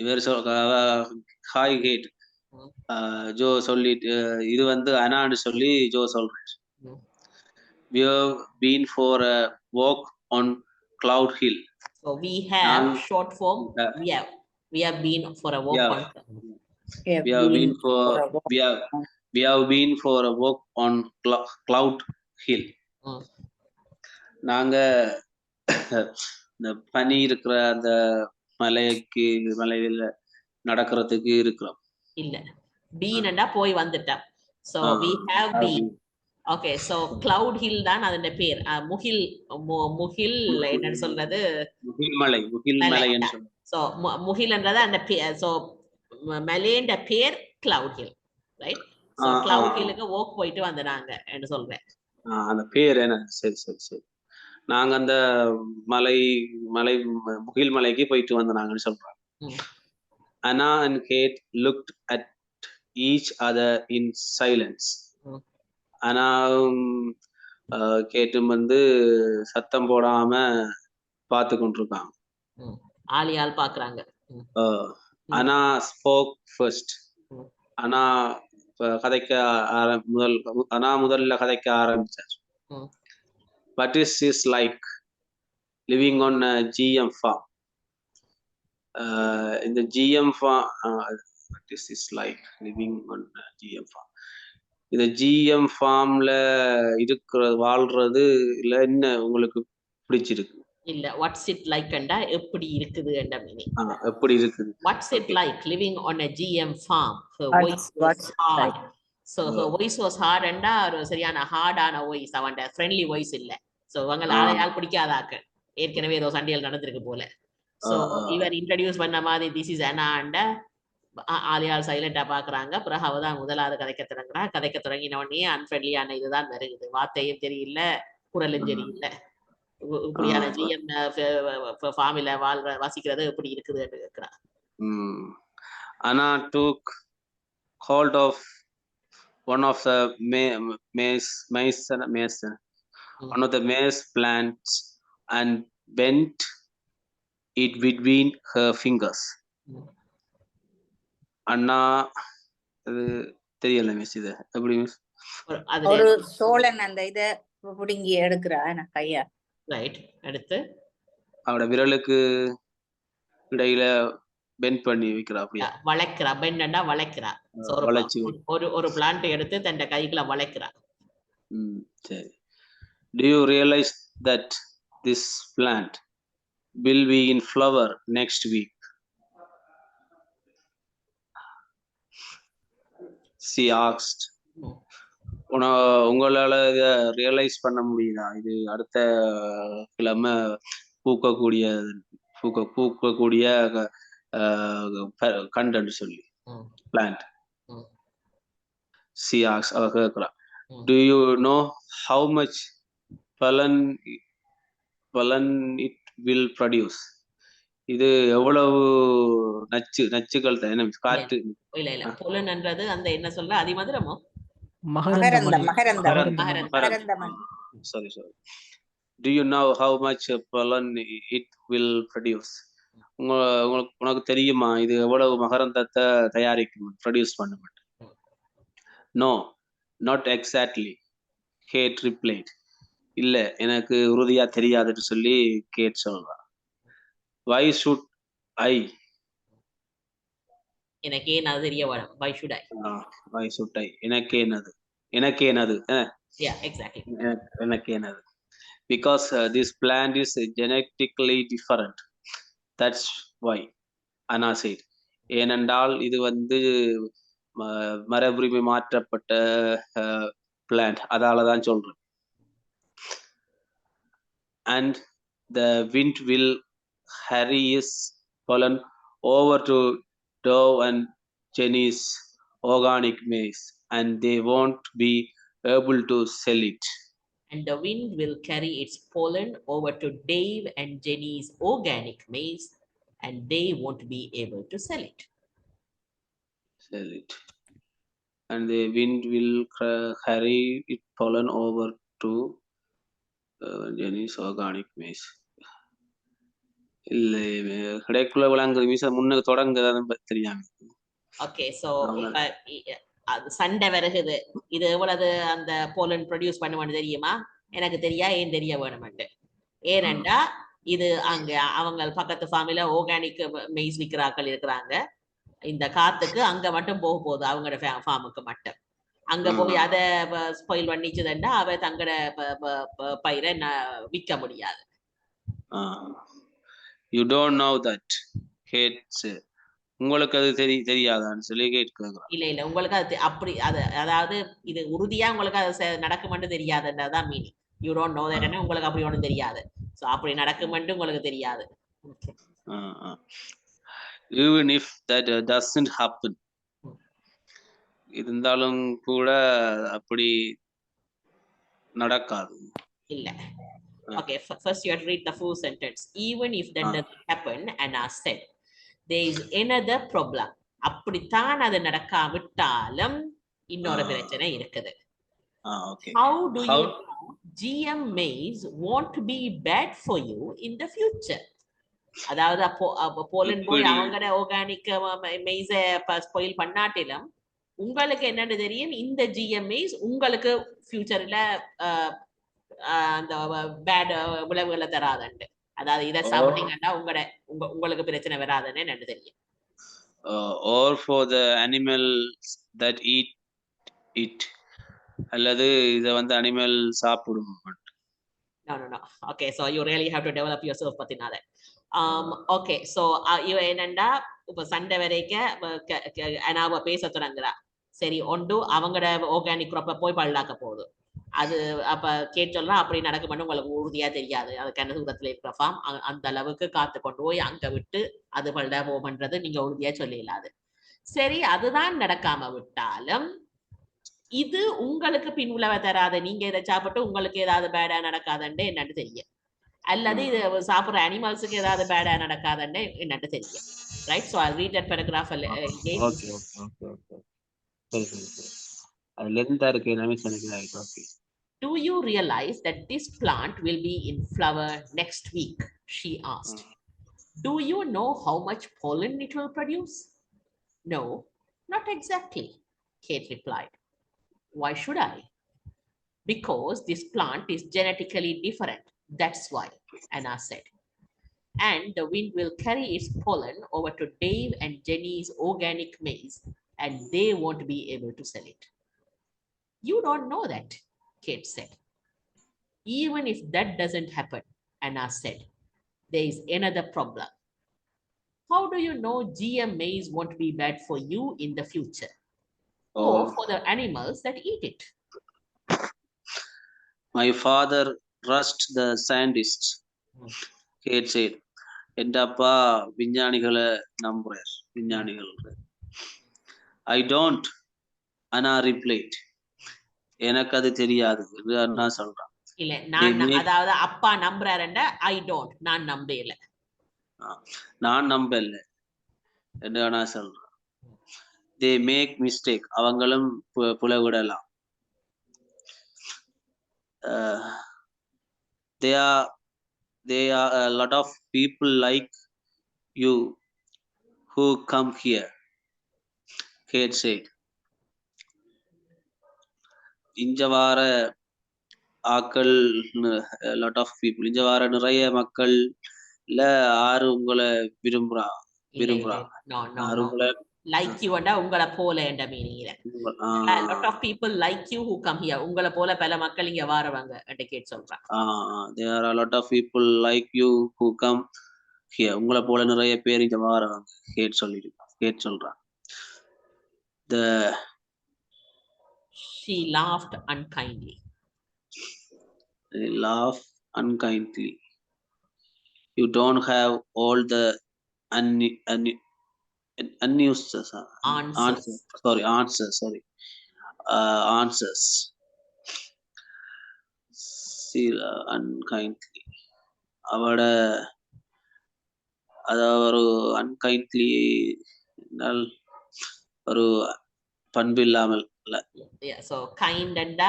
இவர் ஹாய் கேட் ஜோ சொல்லிட்டு இது வந்து அனான்னு சொல்லி ஜோ சொல்றாரு. We have been for a walk on Cloud Hill. So we have short form. We have been for a walk on. We have been for a walk on Cloud Hill. நாங்க இந்த பனி இருக்கிற அந்த மலையில நடக்கிறதுக்கு இருக்கிறோம். இல்ல பீன்டா போய் வந்துட்டோம். So we have been. Okay, so Cloud Hill தான் அதோட பேர். முகில் என்ன சொல்றது? முகில் மலைன்னு சொல்றது. So முகில்ன்றது அந்த so மலையோட பேர் Cloud Hill, right? So Cloud Hillக்கு walk போயிட்டு வந்தாங்க என்று சொல்றேன். அந்த பேர் என்ன? சரி. நாங்க அந்த முகில் மலைக்கு போயிட்டு வந்தாங்கன்னு சொல்றோம். Anna and Kate looked at each other in silence. ஆனா கேட்டும் வந்து சத்தம் போடாம பார்த்து கொண்டிருக்காங்க. ஆளியால் பாக்குறாங்க. ஆனா ஸ்போக் ஃபர்ஸ்ட். ஆனா முதல்ல கதைக்க ஆரம்பிச்சார். What is this like living on a GM farm? In the GM farm, what is this like living on a GM farm? இந்த GM ஃபார்ம்ல வாழ்றது இல்ல என்ன உங்களுக்கு பிடிச்சிருக்கு? இல்ல வாட்ஸ் இட் லைக் அண்டா எப்படி இருக்குது என்ற மீனிங். எப்படி இருக்குது? Watts it like living on a GM farm? Her voice was hard. So her voice was hard அண்டா ஒரு சரியான ஹார்டான வாய்ஸ். அவண்ட ஃப்ரெண்ட்லி வாய்ஸ் இல்ல. சோ அவங்கள ஆளையால் பிடிக்காதாக்க. ஏற்கனவே ஏதோ சண்டைகள் நடந்திருக்கு போல. சோ இவர் இன்ட்ரோடியூஸ் பண்ண மாதிரி திஸ் இஸ் அனா அண்டா ஆளியால் சைலண்டா பாக்குறாங்க. பிறகு அவதான் முதலாவது கதைக்க தொடங்கின உடனே அன்ஃப்ரெண்ட்லியான இதுதான் வருகுது. வார்த்தையும் தெரியல, குரலும் தெரியல. இப்படியான ஜிஎம் ஃபார்மில வாசிக்கிறது எப்படி இருக்குது கேட்கிறார். Anna took hold of one of the maize plants and bent it between her fingers. அண்ணா அது தெரியல மிஸ். இது எப்படி மிஸ்? ஒரு சோழன் அந்த இத புடுங்கி எடுக்கிறா கையா. ரைட். அடுத்து அவட விரலுக்கு இடையில பெண்ட் பண்ணி வைக்கிறா. அப்படியே வளைக்கிறா. பெண்டா வளைக்கிறா. ஒரு பிளான்ட் எடுத்து தன் கைக்குள்ள வளைக்கிறா. சரி. Do you realize that this plant will be in flower next week? She asked. உங்களால இத ரியலைஸ் பண்ண முடியுதா? இது அடுத்த கிழமை பூக்கக்கூடிய கண்டென்ட் சொல்லி பிளான்ட். She asked. அவ கேக்குறா. Do you know how much pollen it will produce? இது எவ்வளவு நச்சுகள் காற்று. இல்ல பொலன்ன்றது அந்த என்ன சொல்ற அதிமதுரமோ மகரந்தம். Sorry. Do you know how much pollen it will produce? உனக்கு தெரியுமா இது எவ்வளவு மகரந்தத்தை தயாரிக்கும், ப்ரொடியூஸ் பண்ணும்? No, not exactly, Kate replied. இல்ல எனக்கு உறுதியா தெரியாதுன்னு சொல்லி கேட் சொல்றா. Why should I? எனக்கே நான் தெரிய வேணும். Why should I? Why should I? எனக்கே என்னது? Yeah, exactly. எனக்கே என்னது? Because this plant is genetically different. That's why, Anna said. ஏனென்றால் இது வந்து மரபுரிமை மாற்றப்பட்ட பிளான்ட், அதால தான் சொல்றேன். And the wind will carry his pollen over to Dove and Jenny's organic maize, and they won't be able to sell it. And the wind will carry its pollen over to Dave and Jenny's organic maize, and they won't be able to sell it. sell it. And the wind will carry it pollen over to Jenny's organic maize. இல்லை கிடைக்குள்ள விளங்குது மீச முன்னுக்கு தொடங்குது தெரியாம. ஓகே சோ ஆமா. இப்ப அது சண்டை வருகுது, இது எவ்வளவு அந்த போலன் ப்ரொடியூஸ் பண்ணுவான்னு தெரியுமா? எனக்கு தெரியா, ஏன் தெரிய வேணுமெண்டு. ஏனெண்டா இது அங்க அவங்க பக்கத்து ஃபார்மில ஆர்கானிக் மெய்ஸ் விற்கிறாக்கள் இருக்கிறாங்க. இந்த காத்துக்கு அங்க மட்டும் போக போகுது, அவங்களோட ஃபார்முக்கு மட்டும். அங்க போய் அதை ஸ்பாயில் பண்ணிச்சுதுன்னா அவ தங்கட பயிரை விற்க முடியாது. You don't know that. Hates. உங்களுக்கு அது தெரியாதான்னு சொல்லி கேட்கிறாங்க. இல்ல உங்களுக்கு அது அப்படி அது அதாவது இது உறுதியா உங்களுக்கு அது நடக்குமென்று தெரியாதுன்றதான் meaning. You don't know that. உங்களுக்கு அப்படி ஒன்றும் தெரியாது. சோ அப்படி நடக்குமென்று உங்களுக்கு தெரியாது. Even if that doesn't happen, இருந்தாலும் கூட அப்படி நடக்காது. இல்ல. Okay, first you have to read the full sentence. Even if that doesn't happen, Anna said, there is another problem. அப்படித்தான் அது நடக்காவிட்டாலும் இன்னொரு பிரச்சனை இருக்குது. Okay. How do you know GM maize won't be bad for you in the future? அதாவது போலன் போய் அவங்களோட ஆர்கானிக் மெய்ஸை ஸ்பாயில் பண்ணாட்டிலும் உங்களுக்கு என்னன்னு தெரியும், இந்த GM maize உங்களுக்கு ஃபியூச்சர்ல அந்த பேட் விளைவுகளை தராதுண்டு. அதாவது இதை சாப்பிட்டீங்கன்னா உங்களுக்கு பிரச்சனை வராதுன்னு என்ன தெரியும். Or for the animals that eat it. அல்லது இதை வந்து அனிமல் சாப்பிடும். No. Okay, so you really have to develop yourself பத்தினால. Okay, so இவ என்னண்டா இப்ப சண்டை வரைக்கும் அனாவ பேச தொடங்குறா. சரி ஒன்று அவங்களோட ஆர்கானிக் க்ராப்பை போய் பல்லாக்க போகுது. அது அப்ப கேட்டு சொல்லலாம், அப்படி நடக்கும்னு உங்களுக்கு உறுதியா தெரியாது. அதுக்கு என்ன தூரத்துல இருக்கிற ஃபார்ம் அந்த அளவுக்கு காத்து கொண்டு போய் அங்க விட்டு அது பல்டா போகன்றது நீங்க உறுதியா சொல்லிடலாது. சரி, அதுதான் நடக்காம விட்டாலும் இது உங்களுக்கு பின் விளைவை தராது. நீங்க இதை சாப்பிட்டு உங்களுக்கு ஏதாவது பேடா நடக்காதுன்னு என்னன்னு தெரியும். அல்லது இது சாப்பிடுற அனிமல்ஸுக்கு ஏதாவது பேடா நடக்காதுன்னு என்னன்னு தெரியும். Right? So I read that paragraph again. Okay. Do you realize that this plant will be in flower next week? She asked. Do you know how much pollen it will produce? No, not exactly, Kate replied. Why should I? Because this plant is genetically different. That's why, Anna said. And the wind will carry its pollen over to Dave and Jenny's organic maize, and they won't be able to sell it. You don't know that, Kate said. Even if that doesn't happen, Anna said, there is another problem. How do you know GM maize won't be bad for you in the future? Or for the animals that eat it? My father trusts the scientists, Kate said. எண்டப்பா விஞ்ஞானிகளை நம்புறார். விஞ்ஞானிகள். I don't, Anna replied. எனக்கு அது தெரியாது அண்ணா சொல்றான். இல்ல நான் அதாவது அப்பா நம்புறாருன்னா I don't, நான் நம்பல. நான் நம்பல என்று அண்ணா சொல்றான். They make mistake. அவங்களும் புலவிடலாம். There are a lot of people like you who come here, Kate said. இங்க வார ஆக்கள், lot of people, இங்க வார நிறைய மக்கள் இல்ல ஆறு உங்களை விரும்புறாங்க. Like you and உங்களை போல என்ற மீனிங்ல a lot of people like you who come here. உங்களை போல பல மக்கள் இங்க வரவங்க என்று கேட் சொல்றாங்க. There are a lot of people like you who come here. உங்களை போல நிறைய பேர் இங்க வரவங்க கேட் சொல்றாங்க. She laughed unkindly. Laugh unkindly. You don't have all the answers. See, unkindly. அவட அதாவது ஒரு unkindly ஒரு பண்பு இல்லாமல் இல்ல. Yeah, so kind and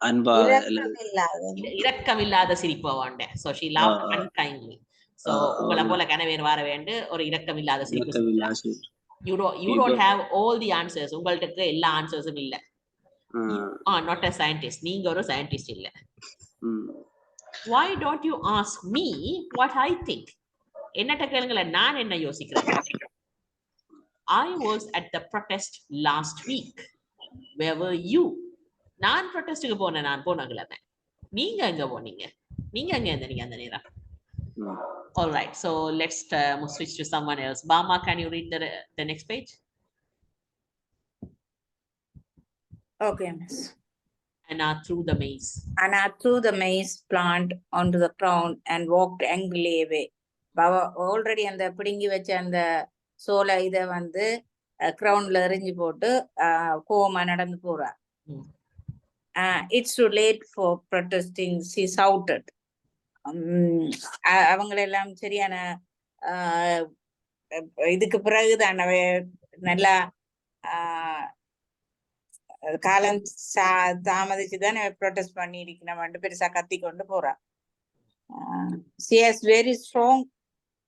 அன்பா இரக்கம் இல்லாத இரக்கமில்லாத சிரிப்பு அவன்ட. So she laughed unkindly. So உங்களை போல கனவேர் வர வேண்டு ஒரு இரக்கமில்லாத சிரிப்பு. You don't have all the answers. உங்கள்ட்ட எல்லா ஆன்சர்ஸும் இல்ல. Not a scientist. நீங்க ஒரு scientist இல்ல. Why don't you ask me what I think? என்னட்ட கேளுங்களேன், நான் என்ன யோசிக்கிறேன். I was at the protest last week. Where were you? நான் ப்ரொட்டஸ்டுக்கு போனேன், நான் போனங்களே. நீங்க எங்க போனீங்க? நீங்க எங்க இருந்தீங்க அந்த நேரம்? All right, so let's switch to someone else. Bama, can you read the next page? Okay, miss. Anna threw the maze. Anna threw the maize plant onto the ground and walked angrily away. Baba already அந்த பிடுங்கி வச்ச அந்த சோலை இதை வந்து கிரவுண்ட்ல எரிஞ்சு போட்டு கோவமா நடந்து போறா. It's too late for protesting, she shouted. அவங்களெல்லாம் சரியான இதுக்கு பிறகுதான் நல்லா காலம் தாமதிச்சுதான் ப்ரொடெஸ்ட் பண்ணி இருக்கணும் பெருசா கத்தி கொண்டு போறா. She has very strong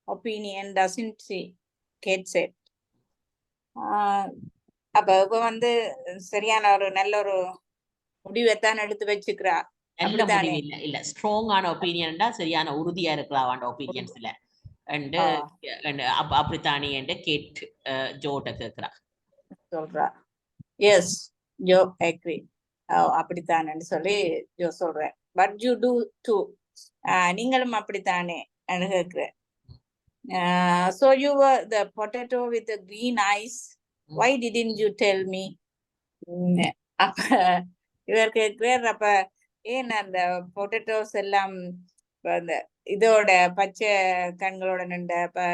opinion, doesn't she? Kate said. அப்ப இப்ப வந்து சரியான ஒரு நல்ல ஒரு முடிவைத்தான் எடுத்து வச்சுக்கிறா. நல்ல முடிவு இல்ல இல்ல ஸ்ட்ராங்கான ஒப்பீனியன்டா சரியான உறுதியா இருக்கிறாவாண்ட ஒப்பீனியன்ஸ்ல அப்படித்தானே என்று கேட் ஜோட்ட கேட்கிறா சொல்றா. எஸ் ஜோ அக்ரி, அப்படித்தானு சொல்லி ஜோ சொல்றேன். பட் யூ டூ டூ, நீங்களும் அப்படித்தானே கேட்கிற. So you were the potato with the green eyes. Why didn't you tell me? அப்ப இவர் கேட்கிறார், அப்ப ஏன் அந்த பொட்டேட்டோஸ் எல்லாம் அந்த இதோட பச்சை கண்களோட நின்ற அப்ப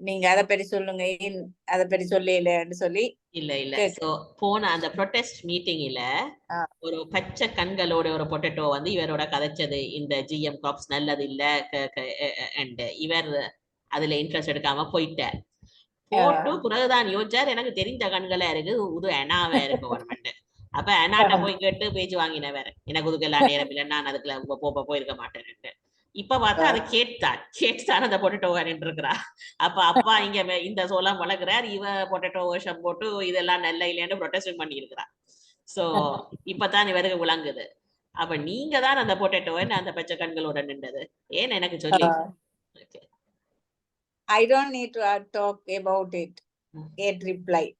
நீங்க அதை பற்றி சொல்லுங்க, ஏன் அதை பற்றி சொல்லலன்னு சொல்லி. இல்ல சோ போன அந்த ப்ரொடெஸ்ட் மீட்டிங்ல ஒரு பச்சை கண்களோட ஒரு பொட்டேட்டோ வந்து இவரோட கதைச்சது, இந்த GM கிராப்ஸ் நல்லது இல்ல அண்ட் இவர் அதுல இன்ட்ரெஸ்ட் எடுக்காம போயிட்டார். போட்டு பிறகுதான் யோசிச்சார், எனக்கு தெரிஞ்ச கண்களா இருக்கு, உது அனாவே இருக்கு கவர்மெண்ட். அப்ப அனாட்ட போய் கேட்டு பேச்சு வாங்கின வேற, எனக்கு உதுக்கெல்லாம் நேரம் இல்லை, நான் அதுக்குள்ள போயிருக்க மாட்டேன்னு. இப்ப பார்த்தா அது கேட்தான் அந்த பொட்டேட்டோ நின்று இருக்கிறா. அப்ப அப்பா இங்க இந்த சோளம் வளர்க்கிறார், இவ பொட்டேட்டோ வேஷம் போட்டு இதெல்லாம் நல்ல இல்லைன்னு ப்ரொடெஸ்ட் பண்ணி இருக்கிறா. சோ இப்பதான் இவருக்கு விளங்குது. அப்ப நீங்க தான் அந்த பொட்டேட்டோவை அந்த பச்சை கண்களோட நின்றது, ஏன் எனக்கு சொல்லி. I don't need to talk about it. Kate replied.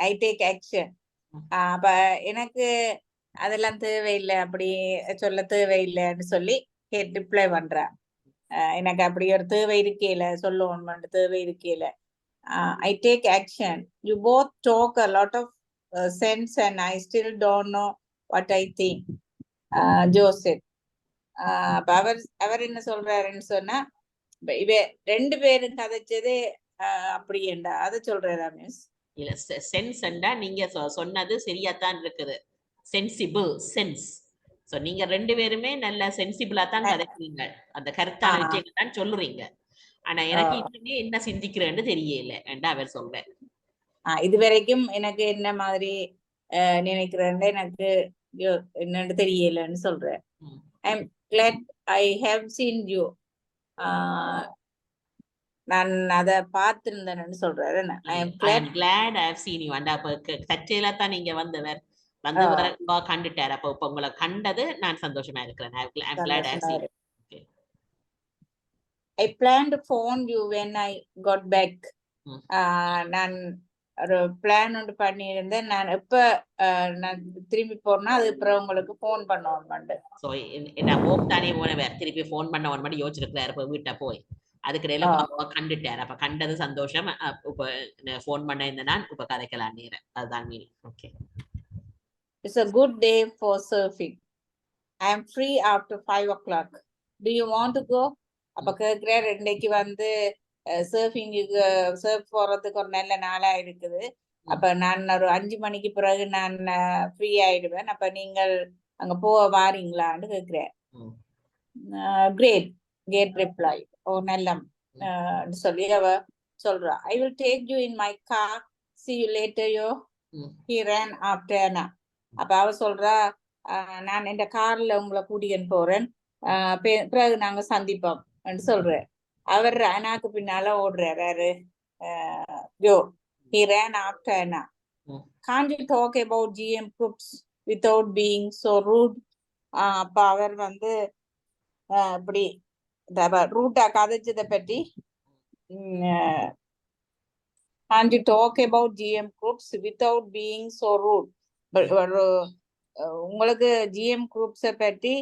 I take action. அப்ப எனக்கு அதெல்லாம் தேவையில்லை, அப்படி சொல்ல தேவையில்லைன்னு சொல்லி கேட் ரிப்ளை பண்றா. எனக்கு அப்படி ஒரு தேவை இருக்கேல, சொல்லணும் தேவை இருக்கேல. I take action. You both talk a lot of sense and I still don't know what I think. Joseph. அப்ப அவர் என்ன சொல்றாருன்னு சொன்னா, இவ ரெண்டு பேரும் கதைச்சதே அப்படி என்றா அதை சொல்றா மிஸ். இல்ல சென்ஸ்ண்டா நீங்க சொன்னது சரியாத்தான் இருக்குது, சென்சிபிள் சென்ஸ். சோ நீங்க ரெண்டு பேருமே நல்ல சென்சிபிளா தான் கதைக்கிறீங்க, அந்த கருத்தான விஷயத்தை தான் சொல்லுறீங்க. ஆனா எனக்கு இன்னுமே என்ன சிந்திக்கிறேன்னு தெரியல என்றா அவர் சொல்றார். இது வரைக்கும் எனக்கு என்ன மாதிரி நினைக்கிறேன்னு எனக்கு என்னன்னு தெரியலன்னு சொல்றேன். I'm glad I have seen you. நான் அத பார்த்திருந்தேன்னு சொல்றாரு. I am glad I have seen you. அந்த அப்ப சச்சையில தான் நீங்க வந்தவர் கண்டுட்டார். அப்ப இப்ப உங்களை கண்டது நான் சந்தோஷமா இருக்கிறேன். I am glad I have seen you. Okay. I planned to phone you when I got back. நான் ஒரு பிளான் ஒன்று பண்ணியிருந்தேன், நான் எப்ப நான் திரும்பி போறேன்னா அது அப்புறம் உங்களுக்கு போன் பண்ணுவோம். சோ என்ன போக்தானே போனவர் திருப்பி போன் பண்ண ஒரு மாதிரி யோசிச்சிருக்கிறாரு. இப்ப வீட்டை போய் அதுக்கிடையில கண்டுட்டார். அப்ப கண்டது சந்தோஷம். இப்ப போன் பண்ண இந்த நான் இப்ப கதைக்கலாம் நேரம், அதுதான் meaning. Okay. It's a good day for surfing. I am free after 5 o'clock. Do you want to go? அப்ப கேட்கிறேன், இன்னைக்கு வந்து சர்ஃபிங்குக்கு சர்ஃப் போறதுக்கு ஒரு நல்ல நாளா இருக்குது. அப்ப நான் ஒரு 5 மணிக்கு பிறகு நான் ஃப்ரீ ஆயிடுவேன். அப்ப நீங்கள் அங்க போக வாரீங்களான்னு கேட்கிறேன். Great reply. ஓ நல்ல சொல்லி அவ சொல்றா. I will take you in my car. See you later, yo. He ran after Anna. அப்ப அவ சொல்றா, நான் இந்த கார்ல உங்களை கூட்டிட்டு போறேன், பிறகு நாங்க சந்திப்போம் சொல்றேன். அவர் அனாக்கு பின்னால ஓடுறாரு. யாரு? Joe. He ran after Anna. Can't you talk about GM groups without being so rude? அப்ப அவர் வந்து இப்படி ரூட்டா கதைச்சதை பற்றி can't you talk about GM groups without being so rude? உங்களுக்கு GM groups பற்றி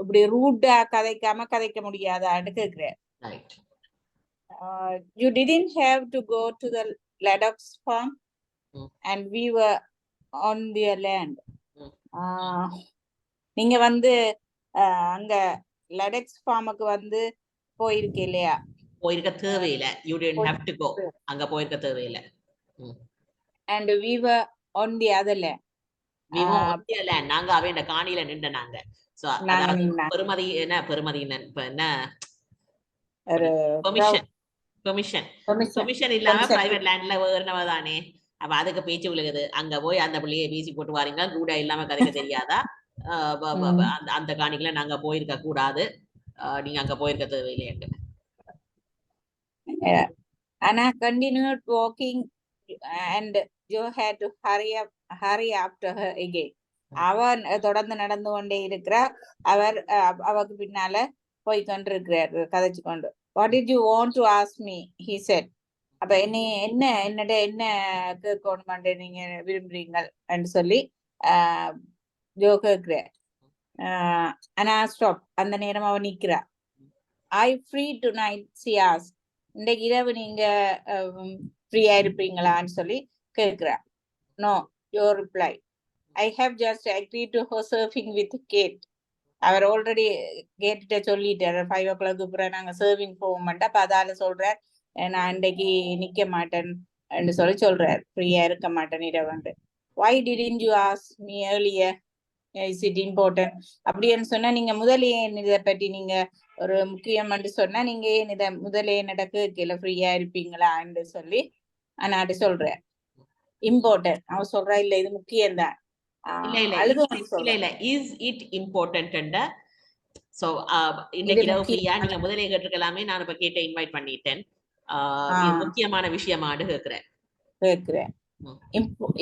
இப்படி ரூட்டா கதைக்க முடியாதான்னு கேக்குறேன். You didn't have to go to the Ladakh farm and we were on their land. நீங்க வந்து அங்க லடெக்ஸ் ஃபார்முக்கு வந்து போயிருக்க இல்லையா? போயிருக்க தேவையில்லை. You didn't have to go. அங்க போயிருக்க தேவையில்லை. And we were on the other land. We were on the land. நாங்க அவன் காணியில நின்ற நாங்க. So பெருமதி என்ன பெருமதி என்ன பெர்மிஷன் இல்லாம பிரைவேட் லேண்ட்ல வேறனவதானே. அப்ப அதுக்கு பேச்சு விழுகுது. அங்க போய் அந்த பிள்ளையை வீசி போட்டு வாரீங்க, ரூடா இல்லாம கதைக்க தெரியாதா? அந்த காணிக்கல நாங்க போயிருக்க கூடாது, நீங்க அங்க போயிருக்க தேவையில்லை. Anna continued walking and Joe had to hurry after her again. அவன் தொடர்ந்து நடந்து கொண்டே இருக்கிறா. அவர் அவருக்கு பின்னால போய் கொண்டிருக்கிறார் கதைச்சு கொண்டு. What did you want to ask me? He said. அப்ப என்னட என்ன கேட்கணுமாண்டு நீங்க விரும்புறீங்கள் சொல்லி ஜோ கேட்கிறார். ஆனா ஸ்டாப். அந்த நேரம் அவன் நிக்கிறா. I free tonight, she asked. இன்றைக்கு இரவு நீங்க ஃப்ரீயா இருப்பீங்களான்னு சொல்லி கேட்கிறா. No, your reply. I have just agreed to her surfing with Kate. அவர் ஆல்ரெடி கேட்டுட்ட சொல்லிட்டாரு 5 o'clock அப்புறம் நாங்க சர்விங் போக மாட்டோம். அப்ப அதால சொல்றார், நான் இன்றைக்கு நிக்க மாட்டேன் சொல்றார், ஃப்ரீயா இருக்க மாட்டேன் இரவு. Why didn't you ask me earlier? Is it important? அப்படின்னு சொன்னா நீங்க முதலே இதை பற்றி நீங்க ஒரு முக்கியம் சொன்னா நீங்க ஏன் இதை முதலே நடக்கல ஃப்ரீயா இருப்பீங்களான்னு சொல்லி அண்ணாட்டு சொல்றார். இம்பார்ட்டன்ட் அவன் சொல்றா, இல்ல இது முக்கியம்தான். Is it important? சோ இன்னைக்கு ஃப்ரீயா நீங்க முதலே கேட்டிருக்கலாமே, நான் இப்ப கேட்ட இன்வைட் பண்ணிட்டேன். முக்கியமான விஷயமாடு கேக்குறேன்.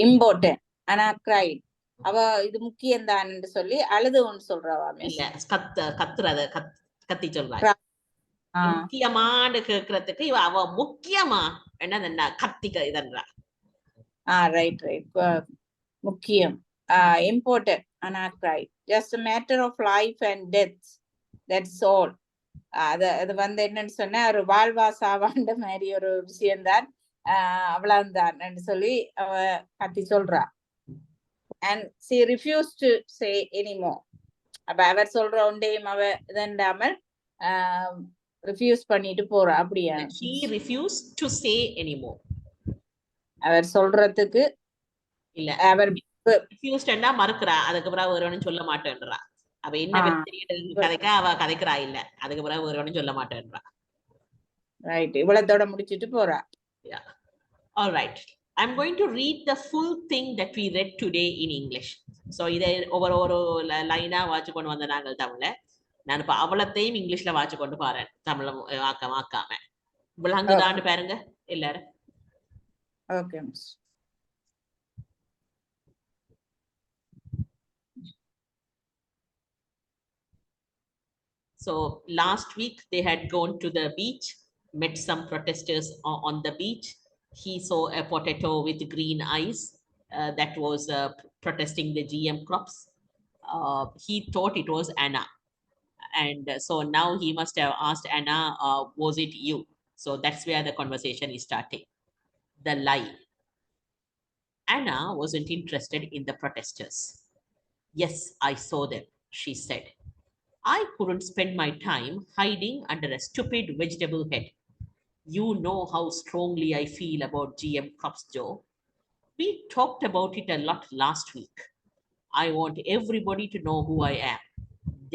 இம்பார்ட்டன்ட். ஆனா கிரை அவ இது முக்கியம் தான் சொல்லி அழுதுன்னு சொல்றவா. இல்ல கத்தி சொல்றா. முக்கியமானு கேக்குறதுக்கு அவ முக்கியமா என்ன கத்திக்க இதன்றா. ரைட் முக்கியம். Important ஆனா கிரை. Just a matter of life and death. That's all. அது வந்து என்னன்னு சொன்ன ஒரு வாழ்வா சாவாண்ட மாதிரி ஒரு விஷயம்தான், அவ்வளவுதான் சொல்லி அவ கத்தி சொல்றா. And she refused to say anymore. அப்ப அவர் சொல்ற ஒன்றையும் அவ இதண்டாமல் ரிஃப்யூஸ் பண்ணிட்டு போறா. அப்படியா? She refused to say anymore. அவர் சொல்றதுக்கு இல்ல, அவர் ரிஃப்யூஸ்டா மறுக்கிறா. அதுக்கு பிறகு வேறொன்னு சொல்ல மாட்டேன்றா. அவ என்ன கதைக்க அவ கதைக்கிறா இல்ல, அதுக்கு பிறகு வேறொன்னு சொல்ல மாட்டேன்றா. ரைட், இவ்வளத்தோட முடிச்சிட்டு போறா. Yeah. All right. I'm going to read the full thing that we read today in English. So இதை ஒவ்வொரு லைனா வாட்ச் கொண்டு வந்த நாங்கள் தமிழ்ல. நான் இப்ப அவ்வளத்தையும் இங்கிலீஷ்ல வாட்ச் கொண்டு பாறேன், தமிழ்ல ஆக்காம. விளங்குதான்னு பாருங்க எல்லாரும். Okay. So last week they had gone to the beach, met some protesters on the beach. He saw a potato with green eyes that was protesting the GM crops. He thought it was Anna. And so now he must have asked Anna, was it you? So that's where the conversation is starting. The lie. Anna wasn't interested in the protesters. Yes, I saw them, she said. I couldn't spend my time hiding under a stupid vegetable head. You know how strongly I feel about GM crops, Joe. We talked about it a lot last week. I want everybody to know who I am.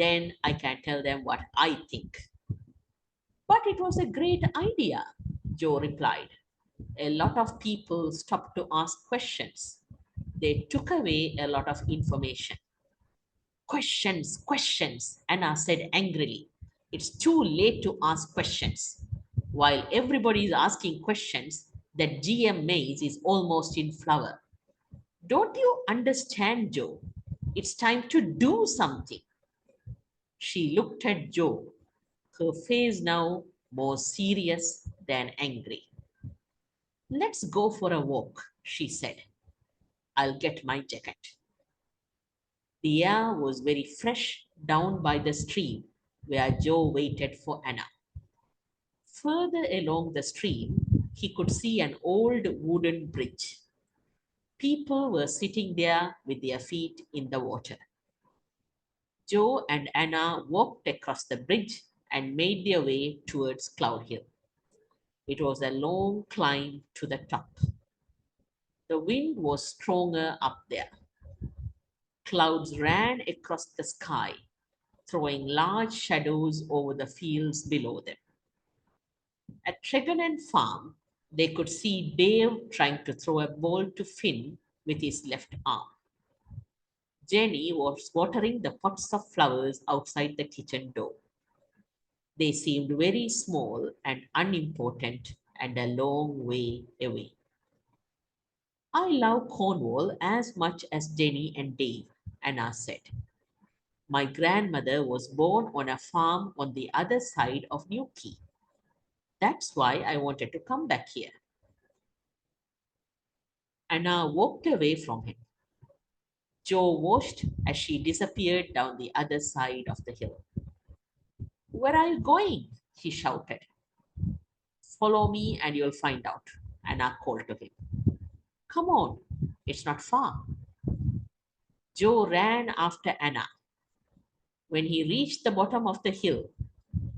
Then I can tell them what I think. But it was a great idea, Joe replied. A lot of people stopped to ask questions. They took away a lot of information. Questions, questions, Anna said angrily. It's too late to ask questions. While everybody is asking questions, that GM maize is almost in flower. Don't you understand, Joe? It's time to do something. She looked at Joe, her face now more serious than angry. Let's go for a walk, she said. I'll get my jacket. The air was very fresh down by the stream where Joe waited for Anna. Further along the stream, he could see an old wooden bridge. People were sitting there with their feet in the water. Joe and Anna walked across the bridge and made their way towards Cloud Hill. It was a long climb to the top. The wind was stronger up there. Clouds ran across the sky, throwing large shadows over the fields below them. At Tregonen Farm, they could see Dave trying to throw a ball to Finn with his left arm. Jenny was watering the pots of flowers outside the kitchen door. They seemed very small and unimportant and a long way away. I love Cornwall as much as Jenny and Dave, Anna said. My grandmother was born on a farm on the other side of Newquay. That's why I wanted to come back here. Anna walked away from him. Joe watched as she disappeared down the other side of the hill. Where are you going? He shouted. Follow me and you'll find out, Anna called to him. Come on, it's not far. Joe ran after Anna. When he reached the bottom of the hill,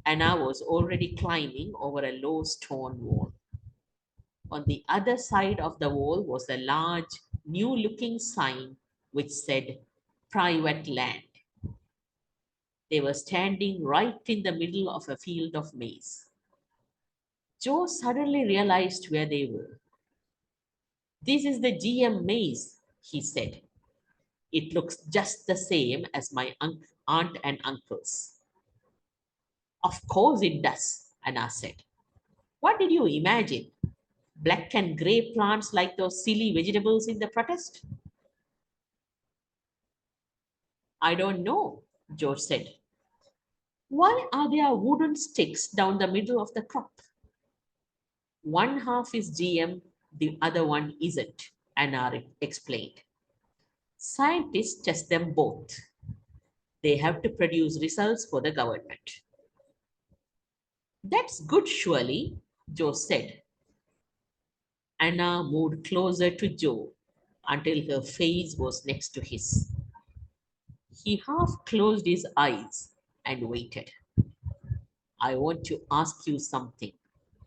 Anna was already climbing over a low stone wall. On the other side of the wall was a large, new-looking sign which said, Private Land. They were standing right in the middle of a field of maize. Joe suddenly realized where they were. This is the GM maize, he said. It looks just the same as my aunt and uncle's. Of course it does, Anna said. What did you imagine? Black and gray plants like those silly vegetables in the protest? I don't know, George said. Why are there wooden sticks down the middle of the crop? One half is GM, the other one isn't, Anna explained. Scientists test them both. They have to produce results for the government. That's good, surely, Joe said. Anna moved closer to Joe until her face was next to his. He half closed his eyes and waited. I want to ask you something,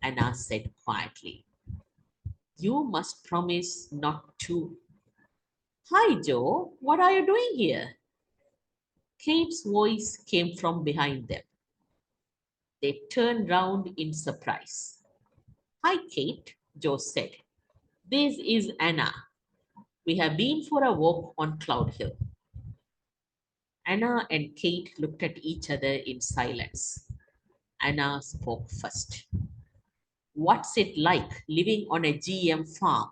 Anna said quietly. You must promise not to. Hi, Joe. What are you doing here? Kate's voice came from behind them. They turned round in surprise. Hi, Kate, Joe said. This is Anna. We have been for a walk on Cloud Hill. Anna and Kate looked at each other in silence. Anna spoke first. What's it like living on a GM farm?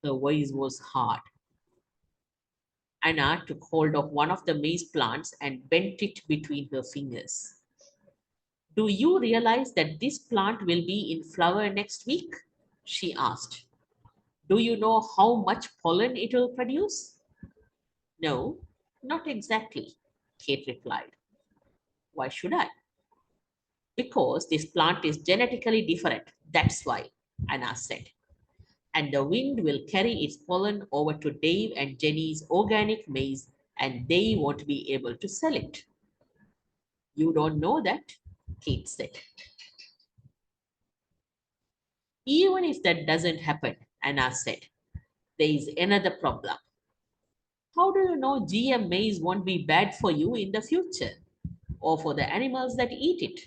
Her voice was hard. Anna took hold of one of the maize plants and bent it between her fingers. Do you realize that this plant will be in flower next week? She asked. Do you know how much pollen it will produce? No, not exactly, Kate replied. Why should I? Because this plant is genetically different. That's why, Anna said. And the wind will carry its pollen over to Dave and Jenny's organic maize, and they won't be able to sell it. You don't know that, Kate said. Even if that doesn't happen, Anna said, there is another problem. How do you know GM maize won't be bad for you in the future or for the animals that eat it?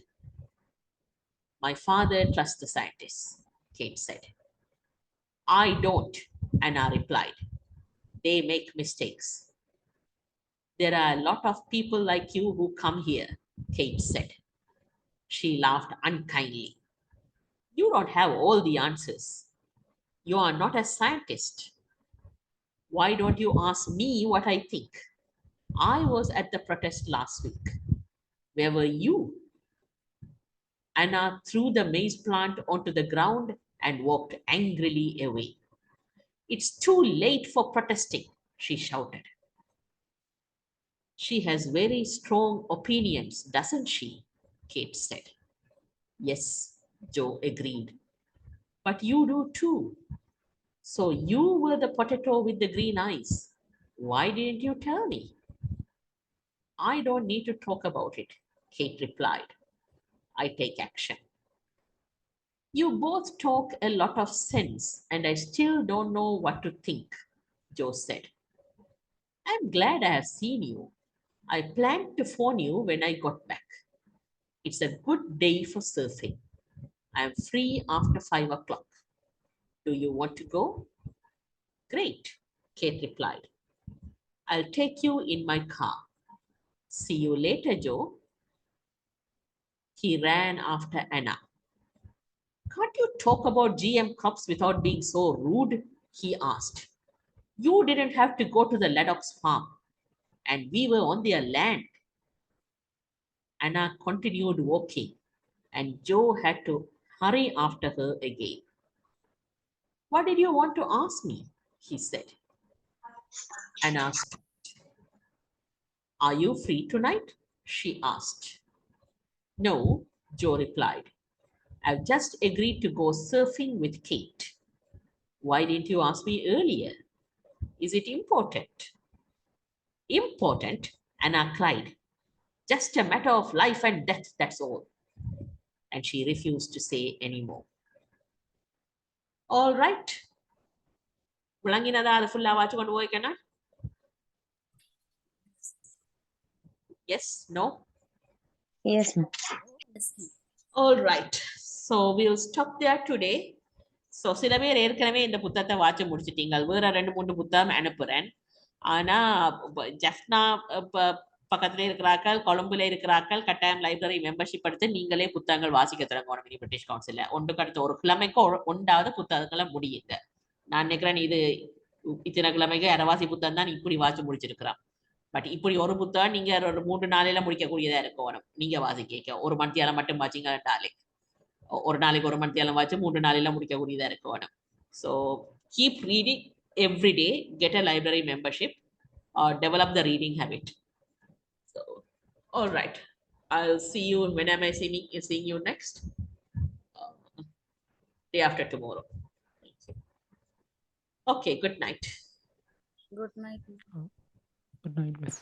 My father trusts the scientists, Kate said. I don't, Anna replied. They make mistakes. There are a lot of people like you who come here, Kate said. She laughed unkindly. You don't have all the answers. You are not a scientist. Why don't you ask me what I think? I was at the protest last week. Where were you? Anna threw the maize plant onto the ground and walked angrily away. It's too late for protesting, she shouted. She has very strong opinions, doesn't she? Kate said. Yes, Joe agreed. But you do too. So you were the potato with the green eyes. Why didn't you tell me? I don't need to talk about it, Kate replied. I take action. You both talk a lot of sense, and I still don't know what to think, Joe said. I'm glad I have seen you. I planned to phone you when I got back. It's a good day for surfing. I'm free after 5 o'clock. Do you want to go? Great, Kate replied. I'll take you in my car. See you later, Joe. He ran after Anna. Can't you talk about GM crops without being so rude? He asked. You didn't have to go to the Laddock's farm, and we were on their land. Anna continued walking, and Joe had to hurry after her again. What did you want to ask me? He said. Anna stopped. Are you free tonight? She asked. No, Joe replied. I've just agreed to go surfing with Kate. Why didn't you ask me earlier? Is it important? Important? Anna cried. Just a matter of life and death, that's all. And she refused to say any more. All right. விளங்கினதா அது ஃபுல்லா வாட்ச் கொண்டு போய்க்கனா? Yes, no? Yes, ma'am. All right. So we'll stop there today. So சில பேர் ஏற்கனவே இந்த புத்தகத்தை வாட்ச முடிச்சிட்டீங்க. வேற 2-3 புத்தகம் அனுப்புறேன். ஆனா ஜெஃப்னா பக்கத்துல இருக்கிறார்கள், கொழும்புல இருக்கிறார்கள், கட்டாயம் லைப்ரரி மெம்பர்ஷிப் எடுத்து நீங்களே புத்தகங்கள் வாசிக்க தொடங்கணும். மினி பிரிட்டிஷ் கவுன்சில்ல ஒன்றுக்கு அடுத்த ஒரு கிழமைக்கு ஒன்றாவது புத்தகங்களை முடியுங்க. நான் நினைக்கிறேன் இது இத்தனை கிழமைக்கு அரவாசி புத்தகம் தான் இப்படி வாசி முடிச்சிருக்கிறான். பட் இப்படி ஒரு புத்தகம் நீங்க ஒரு 3 நாளையில முடிக்கக்கூடியதா இருக்கணும். நீங்க வாசிக்க ஒரு மணித்தியாலம் மட்டும் வாசிங்கன்னாலே ஒரு நாளைக்கு ஒரு மணித்தியாலம் வாசி 3 நாளையில முடிக்கக்கூடியதா இருக்கணும். So keep reading every day, get a library membership, develop the reading habit. So all right, I'll see you. When am I seeing you next? Day after tomorrow. Okay, good night. Good night. Good night, miss.